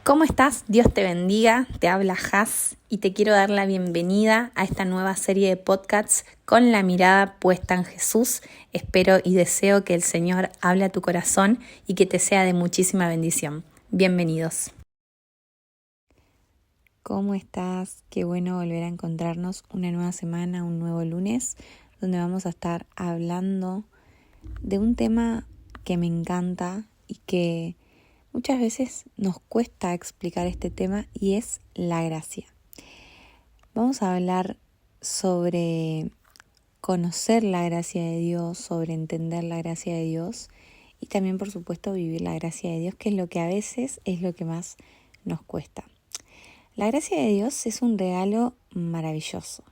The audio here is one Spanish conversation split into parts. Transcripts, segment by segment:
¿Cómo estás? Dios te bendiga, te habla Haz y te quiero dar la bienvenida a esta nueva serie de podcasts con la mirada puesta en Jesús. Espero y deseo que el Señor hable a tu corazón y que te sea de muchísima bendición. Bienvenidos. ¿Cómo estás? Qué bueno volver a encontrarnos una nueva semana, un nuevo lunes, donde vamos a estar hablando de un tema que me encanta y que muchas veces nos cuesta explicar este tema, y es la gracia. Vamos a hablar sobre conocer la gracia de Dios, sobre entender la gracia de Dios y también, por supuesto, vivir la gracia de Dios, que es lo que a veces es lo que más nos cuesta. La gracia de Dios es un regalo maravilloso.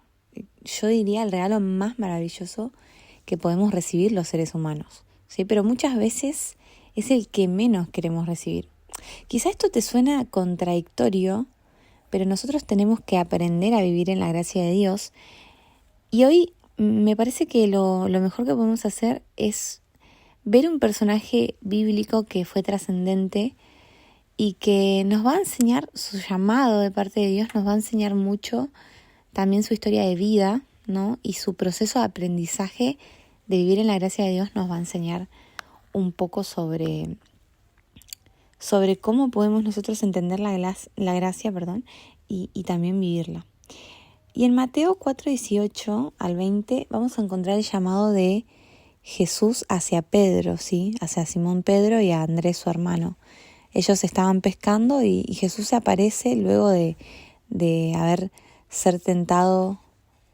Yo diría el regalo más maravilloso que podemos recibir los seres humanos, ¿sí? Pero muchas veces es el que menos queremos recibir. Quizá esto te suena contradictorio, pero nosotros tenemos que aprender a vivir en la gracia de Dios. Y hoy me parece que lo mejor que podemos hacer es ver un personaje bíblico que fue trascendente y que nos va a enseñar su llamado de parte de Dios, nos va a enseñar mucho también su historia de vida, ¿no? Y su proceso de aprendizaje de vivir en la gracia de Dios nos va a enseñar un poco sobre cómo podemos nosotros entender la gracia, y también vivirla. Y en Mateo 4:18 al 20 vamos a encontrar el llamado de Jesús hacia Pedro, ¿sí? Hacia Simón Pedro y a Andrés, su hermano. Ellos estaban pescando y Jesús se aparece luego de ser tentado,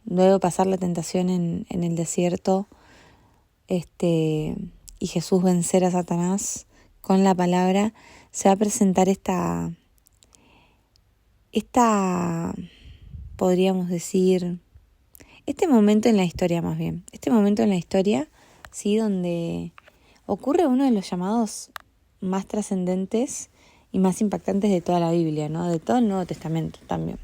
luego de pasar la tentación en el desierto, y Jesús vencer a Satanás con la palabra. Se va a presentar esta, podríamos decir, este momento en la historia más bien. Este momento en la historia, ¿sí? Donde ocurre uno de los llamados más trascendentes y más impactantes de toda la Biblia, ¿no? De todo el Nuevo Testamento también.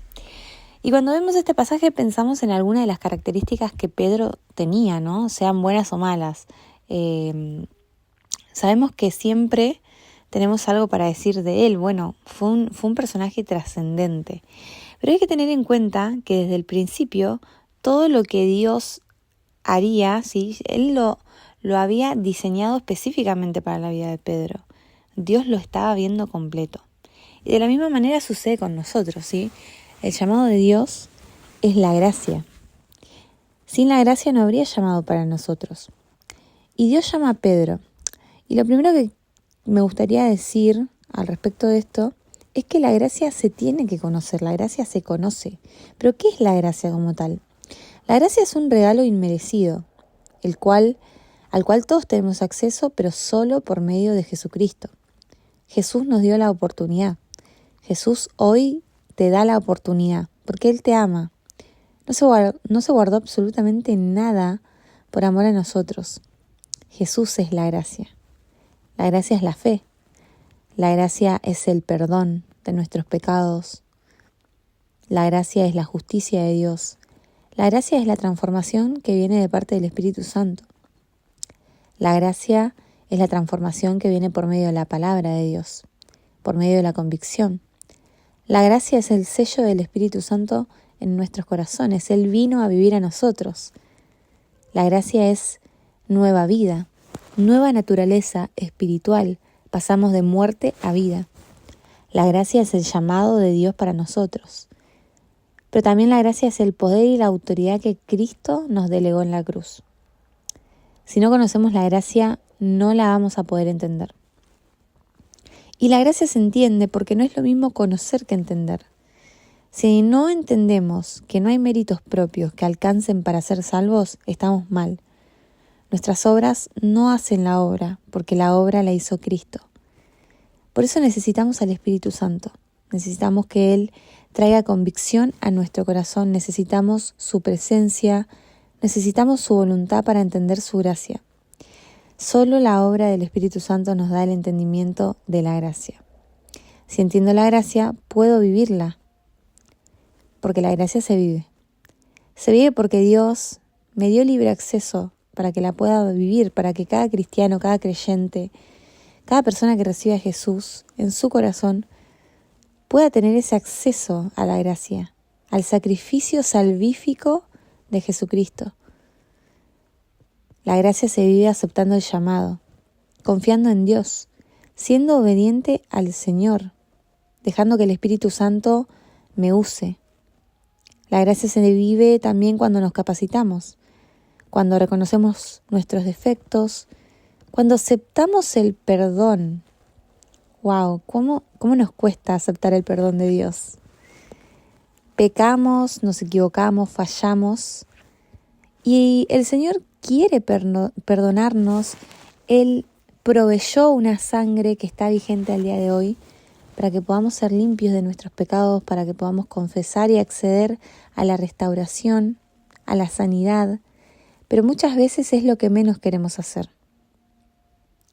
Y cuando vemos este pasaje pensamos en algunas de las características que Pedro tenía, ¿no? Sean buenas o malas. Sabemos que siempre tenemos algo para decir de él. Bueno, fue un personaje trascendente. Pero hay que tener en cuenta que desde el principio todo lo que Dios haría, ¿sí? Él lo había diseñado específicamente para la vida de Pedro. Dios lo estaba viendo completo. Y de la misma manera sucede con nosotros, ¿sí? El llamado de Dios es la gracia. Sin la gracia no habría llamado para nosotros. Y Dios llama a Pedro. Y lo primero que me gustaría decir al respecto de esto es que la gracia se tiene que conocer, la gracia se conoce. Pero ¿qué es la gracia como tal? La gracia es un regalo inmerecido, al cual todos tenemos acceso, pero solo por medio de Jesucristo. Jesús nos dio la oportunidad. Jesús hoy te da la oportunidad, porque Él te ama. No se guardó absolutamente nada por amor a nosotros. Jesús es la gracia. La gracia es la fe. La gracia es el perdón de nuestros pecados. La gracia es la justicia de Dios. La gracia es la transformación que viene de parte del Espíritu Santo. La gracia es la transformación que viene por medio de la palabra de Dios, por medio de la convicción. La gracia es el sello del Espíritu Santo en nuestros corazones. Él vino a vivir a nosotros. La gracia es nueva vida, nueva naturaleza espiritual. Pasamos de muerte a vida. La gracia es el llamado de Dios para nosotros. Pero también la gracia es el poder y la autoridad que Cristo nos delegó en la cruz. Si no conocemos la gracia, no la vamos a poder entender. Y la gracia se entiende porque no es lo mismo conocer que entender. Si no entendemos que no hay méritos propios que alcancen para ser salvos, estamos mal. Nuestras obras no hacen la obra, porque la obra la hizo Cristo. Por eso necesitamos al Espíritu Santo. Necesitamos que Él traiga convicción a nuestro corazón. Necesitamos su presencia, necesitamos su voluntad para entender su gracia. Solo la obra del Espíritu Santo nos da el entendimiento de la gracia. Si entiendo la gracia, puedo vivirla, porque la gracia se vive. Se vive porque Dios me dio libre acceso para que la pueda vivir, para que cada cristiano, cada creyente, cada persona que recibe a Jesús en su corazón pueda tener ese acceso a la gracia, al sacrificio salvífico de Jesucristo. La gracia se vive aceptando el llamado, confiando en Dios, siendo obediente al Señor, dejando que el Espíritu Santo me use. La gracia se vive también cuando nos capacitamos, cuando reconocemos nuestros defectos, cuando aceptamos el perdón. ¡Wow! ¿Cómo nos cuesta aceptar el perdón de Dios? Pecamos, nos equivocamos, fallamos y el Señor quiere perdonarnos. Él proveyó una sangre que está vigente al día de hoy para que podamos ser limpios de nuestros pecados, para que podamos confesar y acceder a la restauración, a la sanidad, pero muchas veces es lo que menos queremos hacer.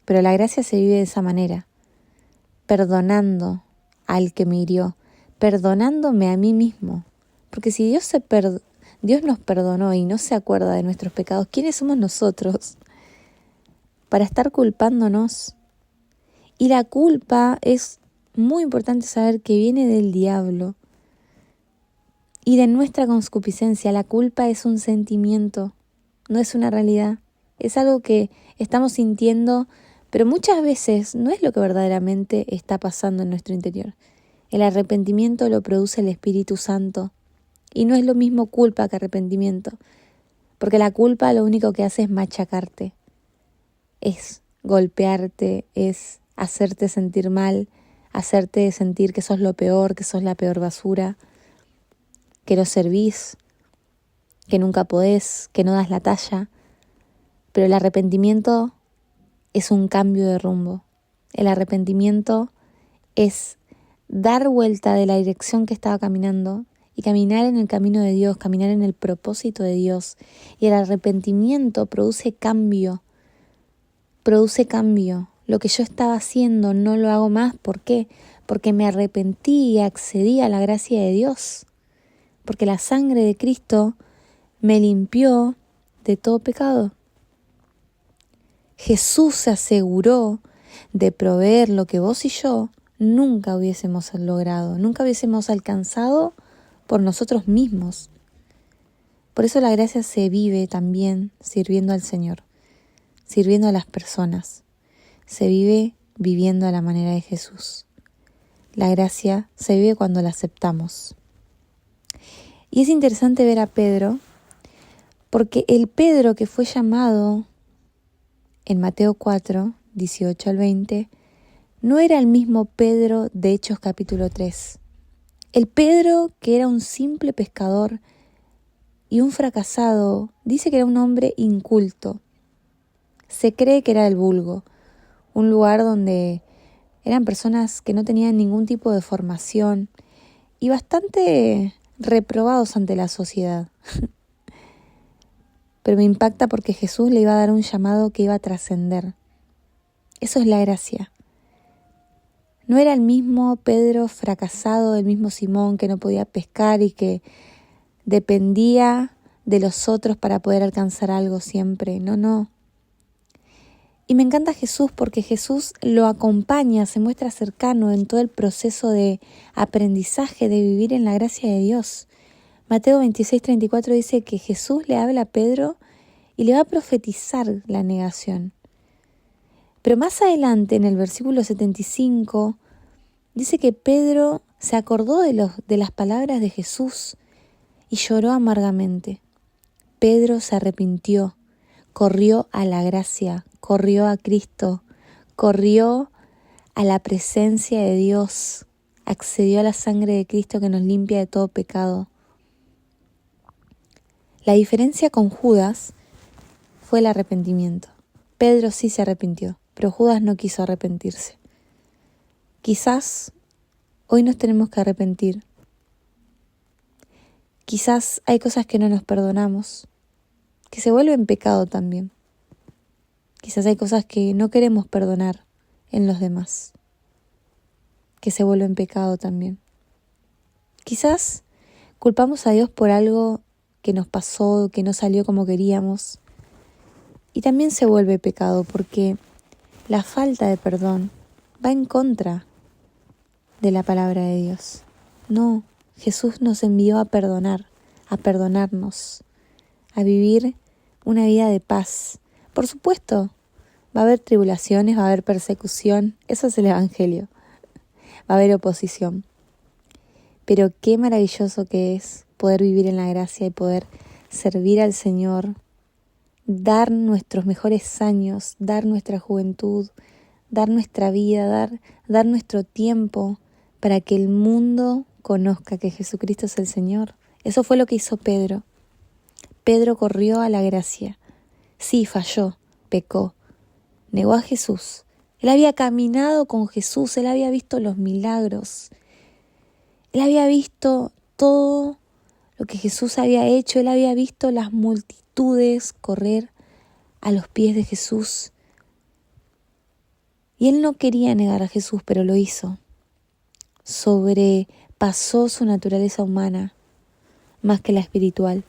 Pero la gracia se vive de esa manera, perdonando al que me hirió, perdonándome a mí mismo, porque si Dios nos perdonó y no se acuerda de nuestros pecados, ¿quiénes somos nosotros para estar culpándonos? Y la culpa es muy importante saber que viene del diablo y de nuestra concupiscencia. La culpa es un sentimiento, no es una realidad. Es algo que estamos sintiendo, pero muchas veces no es lo que verdaderamente está pasando en nuestro interior. El arrepentimiento lo produce el Espíritu Santo y no es lo mismo culpa que arrepentimiento, porque la culpa lo único que hace es machacarte, es golpearte, es hacerte sentir mal, hacerte sentir que sos lo peor, que sos la peor basura, que no servís, que nunca podés, que no das la talla. Pero el arrepentimiento es un cambio de rumbo. El arrepentimiento es dar vuelta de la dirección que estaba caminando y caminar en el camino de Dios, caminar en el propósito de Dios. Y el arrepentimiento produce cambio. Lo que yo estaba haciendo no lo hago más. ¿Por qué? Porque me arrepentí y accedí a la gracia de Dios. Porque la sangre de Cristo me limpió de todo pecado. Jesús se aseguró de proveer lo que vos y yo nunca hubiésemos logrado, nunca hubiésemos alcanzado por nosotros mismos. Por eso la gracia se vive también sirviendo al Señor, sirviendo a las personas. Se vive viviendo a la manera de Jesús. La gracia se vive cuando la aceptamos. Y es interesante ver a Pedro, porque el Pedro que fue llamado en Mateo 4, 18 al 20, no era el mismo Pedro de Hechos capítulo 3. El Pedro, que era un simple pescador y un fracasado, dice que era un hombre inculto. Se cree que era el vulgo, un lugar donde eran personas que no tenían ningún tipo de formación y bastante reprobados ante la sociedad. Pero me impacta porque Jesús le iba a dar un llamado que iba a trascender. Eso es la gracia. No era el mismo Pedro fracasado, el mismo Simón que no podía pescar y que dependía de los otros para poder alcanzar algo siempre. No. Y me encanta Jesús porque Jesús lo acompaña, se muestra cercano en todo el proceso de aprendizaje, de vivir en la gracia de Dios. Mateo 26:34 dice que Jesús le habla a Pedro y le va a profetizar la negación. Pero más adelante, en el versículo 75, dice que Pedro se acordó de las palabras de Jesús y lloró amargamente. Pedro se arrepintió, corrió a la gracia, corrió a Cristo, corrió a la presencia de Dios, accedió a la sangre de Cristo que nos limpia de todo pecado. La diferencia con Judas fue el arrepentimiento. Pedro sí se arrepintió, pero Judas no quiso arrepentirse. Quizás hoy nos tenemos que arrepentir. Quizás hay cosas que no nos perdonamos, que se vuelven pecado también. Quizás hay cosas que no queremos perdonar en los demás, que se vuelven pecado también. Quizás culpamos a Dios por algo que nos pasó, que no salió como queríamos, y también se vuelve pecado porque la falta de perdón va en contra de la palabra de Dios. No, Jesús nos envió a perdonar, a perdonarnos, a vivir una vida de paz. Por supuesto, va a haber tribulaciones, va a haber persecución, eso es el Evangelio. Va a haber oposición. Pero qué maravilloso que es poder vivir en la gracia y poder servir al Señor, dar nuestros mejores años, dar nuestra juventud, dar nuestra vida, dar nuestro tiempo para que el mundo conozca que Jesucristo es el Señor. Eso fue lo que hizo Pedro. Pedro corrió a la gracia. Sí, falló, pecó, negó a Jesús. Él había caminado con Jesús, él había visto los milagros. Él había visto todo lo que Jesús había hecho, él había visto las multitudes correr a los pies de Jesús. Y él no quería negar a Jesús, pero lo hizo. Sobrepasó su naturaleza humana más que la espiritual.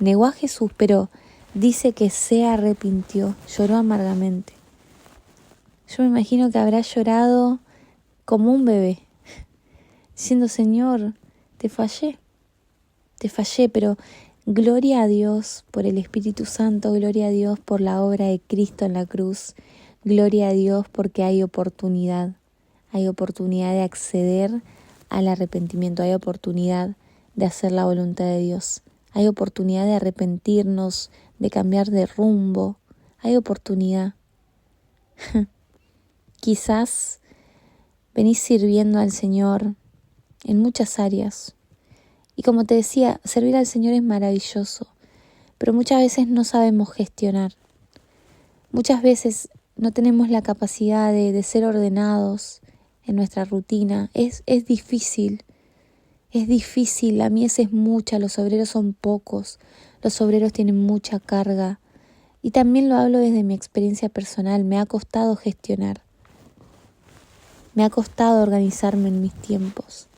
Negó a Jesús, pero dice que se arrepintió, lloró amargamente. Yo me imagino que habrá llorado como un bebé, diciendo: Señor, te fallé, pero gloria a Dios por el Espíritu Santo, gloria a Dios por la obra de Cristo en la cruz, gloria a Dios porque hay oportunidad de acceder al arrepentimiento, hay oportunidad de hacer la voluntad de Dios, hay oportunidad de arrepentirnos, de cambiar de rumbo, hay oportunidad. Quizás venís sirviendo al Señor en muchas áreas. Y como te decía, servir al Señor es maravilloso, pero muchas veces no sabemos gestionar. Muchas veces no tenemos la capacidad de ser ordenados en nuestra rutina. Es difícil, la mies es mucha, los obreros son pocos, los obreros tienen mucha carga. Y también lo hablo desde mi experiencia personal, me ha costado gestionar. Me ha costado organizarme en mis tiempos.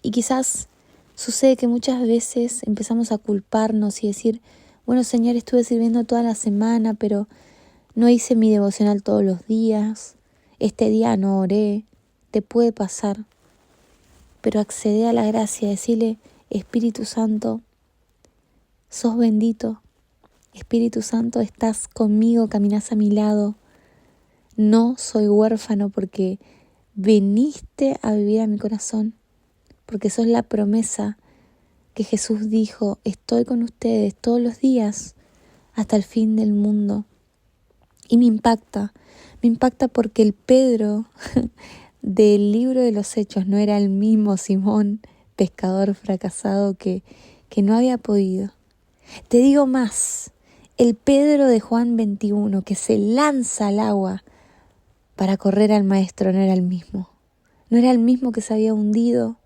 Y quizás sucede que muchas veces empezamos a culparnos y decir: bueno, Señor, estuve sirviendo toda la semana, pero no hice mi devocional todos los días. Este día no oré. Te puede pasar. Pero accede a la gracia, decirle: Espíritu Santo, sos bendito. Espíritu Santo, estás conmigo, caminás a mi lado. No soy huérfano porque viniste a vivir a mi corazón, porque sos la promesa que Jesús dijo: estoy con ustedes todos los días hasta el fin del mundo. Y me impacta porque el Pedro del libro de los Hechos no era el mismo Simón, pescador fracasado que no había podido. Te digo más, el Pedro de Juan 21 que se lanza al agua para correr al maestro no era el mismo. No era el mismo que se había hundido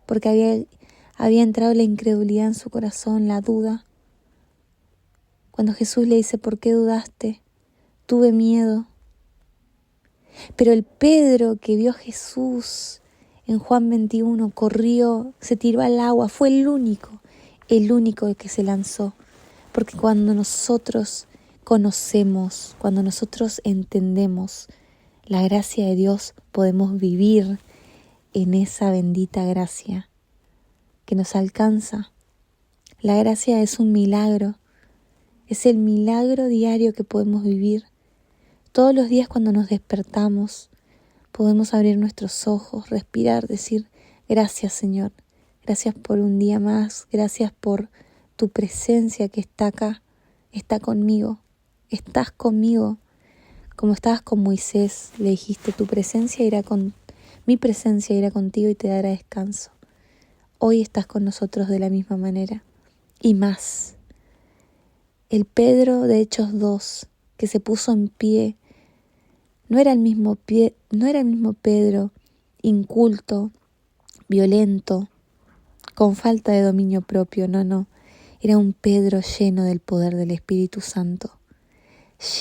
porque había entrado la incredulidad en su corazón, la duda. Cuando Jesús le dice: ¿por qué dudaste? Tuve miedo. Pero el Pedro que vio a Jesús en Juan 21 corrió, se tiró al agua, fue el único que se lanzó. Porque cuando nosotros conocemos, cuando nosotros entendemos la gracia de Dios, podemos vivir en esa bendita gracia que nos alcanza. La gracia es un milagro, es el milagro diario que podemos vivir. Todos los días cuando nos despertamos podemos abrir nuestros ojos, respirar, decir: gracias, Señor, gracias por un día más, gracias por tu presencia que está acá, está conmigo, estás conmigo. Como estabas con Moisés, le dijiste: mi presencia irá contigo y te dará descanso. Hoy estás con nosotros de la misma manera y más. El Pedro de Hechos 2, que se puso en pie, no era el mismo Pedro inculto, violento, con falta de dominio propio, no. Era un Pedro lleno del poder del Espíritu Santo,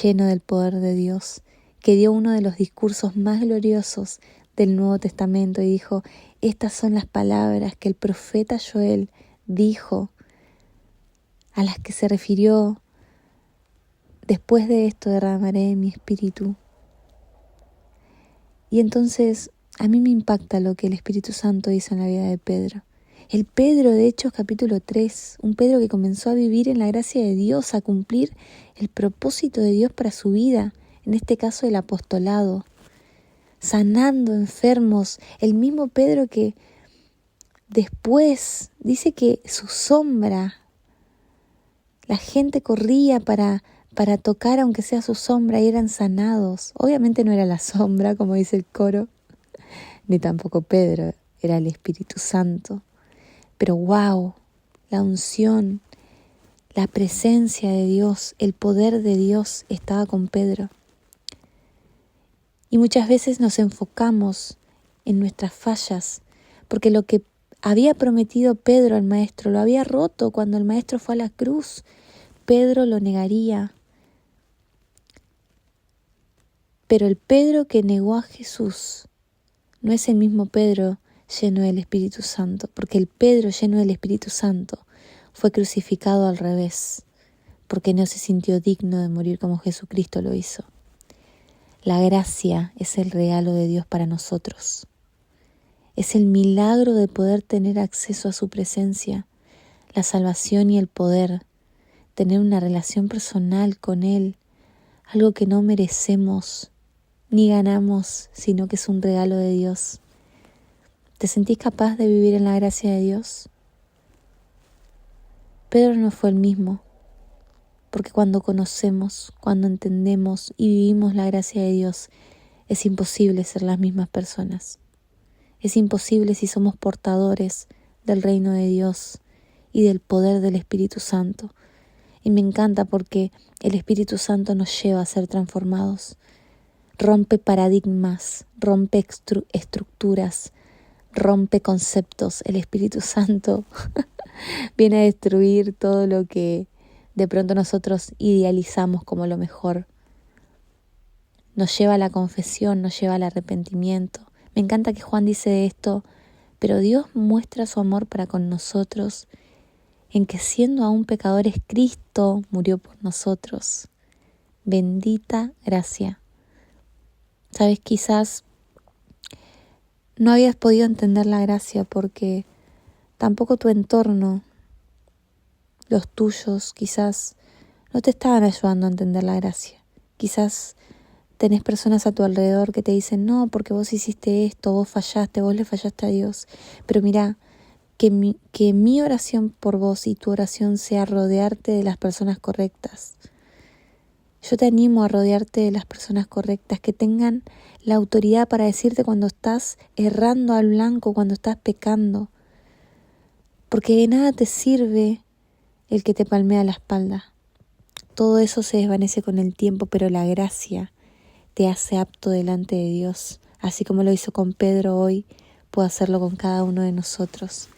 lleno del poder de Dios, que dio uno de los discursos más gloriosos del Nuevo Testamento y dijo: estas son las palabras que el profeta Joel dijo, a las que se refirió: después de esto derramaré mi espíritu. Y entonces A mí me impacta lo que el Espíritu Santo hizo en la vida de Pedro. El Pedro de Hechos capítulo 3, un Pedro que comenzó a vivir en la gracia de Dios, a cumplir el propósito de Dios para su vida, en este caso el apostolado, sanando enfermos, el mismo Pedro que después dice que su sombra, la gente corría para tocar aunque sea su sombra y eran sanados. Obviamente no era la sombra, como dice el coro, ni tampoco Pedro, era el Espíritu Santo. Pero wow, la unción, la presencia de Dios, el poder de Dios estaba con Pedro. Y muchas veces nos enfocamos en nuestras fallas, porque lo que había prometido Pedro al Maestro lo había roto cuando el Maestro fue a la cruz. Pedro lo negaría. Pero el Pedro que negó a Jesús no es el mismo Pedro lleno del Espíritu Santo, porque el Pedro lleno del Espíritu Santo fue crucificado al revés, porque no se sintió digno de morir como Jesucristo lo hizo. La gracia es el regalo de Dios para nosotros. Es el milagro de poder tener acceso a su presencia, la salvación y el poder, tener una relación personal con Él, algo que no merecemos ni ganamos, sino que es un regalo de Dios. ¿Te sentís capaz de vivir en la gracia de Dios? Pedro no fue el mismo, porque cuando conocemos, cuando entendemos y vivimos la gracia de Dios, es imposible ser las mismas personas. Es imposible si somos portadores del reino de Dios y del poder del Espíritu Santo. Y me encanta porque el Espíritu Santo nos lleva a ser transformados. Rompe paradigmas, rompe estructuras, rompe conceptos. El Espíritu Santo viene a destruir todo lo que de pronto nosotros idealizamos como lo mejor. Nos lleva a la confesión, nos lleva al arrepentimiento. Me encanta que Juan dice esto, pero Dios muestra su amor para con nosotros en que siendo aún pecadores, Cristo murió por nosotros. Bendita gracia. Sabes, quizás no habías podido entender la gracia porque tampoco tu entorno, los tuyos, quizás no te estaban ayudando a entender la gracia. Quizás tenés personas a tu alrededor que te dicen, no, porque vos hiciste esto, vos fallaste, vos le fallaste a Dios. Pero mira, que mi oración por vos y tu oración sea rodearte de las personas correctas. Yo te animo a rodearte de las personas correctas, que tengan la autoridad para decirte cuando estás errando al blanco, cuando estás pecando. Porque de nada te sirve el que te palmea la espalda. Todo eso se desvanece con el tiempo, pero la gracia te hace apto delante de Dios. Así como lo hizo con Pedro hoy, puedo hacerlo con cada uno de nosotros.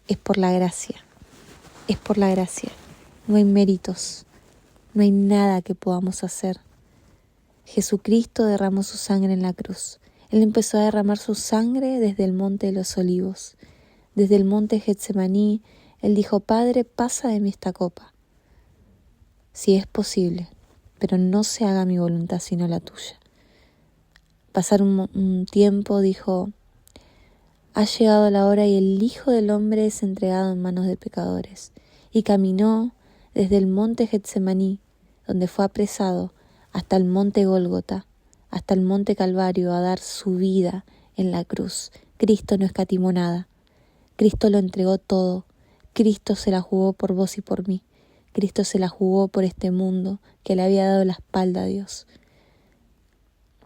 Es por la gracia. Es por la gracia. No hay méritos. No hay nada que podamos hacer. Jesucristo derramó su sangre en la cruz. Él empezó a derramar su sangre desde el monte de los olivos. Desde el monte Getsemaní, Él dijo, Padre, pasa de mí esta copa. Si es posible, pero no se haga mi voluntad sino la tuya. Pasar un tiempo, dijo, ha llegado la hora y el Hijo del Hombre es entregado en manos de pecadores. Y caminó desde el monte Getsemaní, donde fue apresado, hasta el monte Gólgota, hasta el monte Calvario, a dar su vida en la cruz. Cristo no escatimó nada. Cristo lo entregó todo. Cristo se la jugó por vos y por mí. Cristo se la jugó por este mundo que le había dado la espalda a Dios.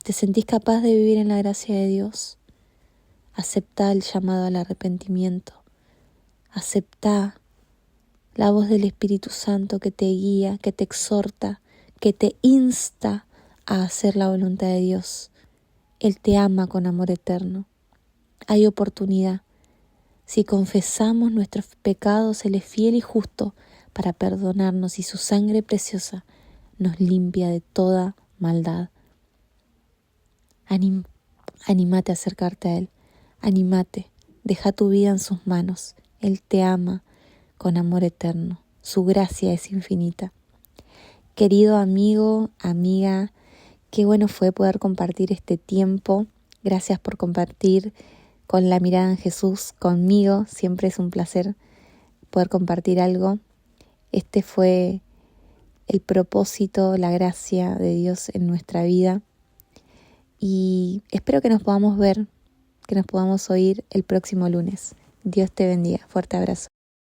¿Te sentís capaz de vivir en la gracia de Dios? Aceptá el llamado al arrepentimiento. Aceptá la voz del Espíritu Santo que te guía, que te exhorta, que te insta a hacer la voluntad de Dios. Él te ama con amor eterno. Hay oportunidad. Si confesamos nuestros pecados, Él es fiel y justo para perdonarnos y su sangre preciosa nos limpia de toda maldad. Anímate a acercarte a Él. Anímate. Deja tu vida en sus manos. Él te ama con amor eterno. Su gracia es infinita. Querido amigo, amiga, qué bueno fue poder compartir este tiempo. Gracias por compartir con La Mirada en Jesús conmigo. Siempre es un placer poder compartir algo. Este fue el propósito, la gracia de Dios en nuestra vida. Y espero que nos podamos ver, que nos podamos oír el próximo lunes. Dios te bendiga. Fuerte abrazo.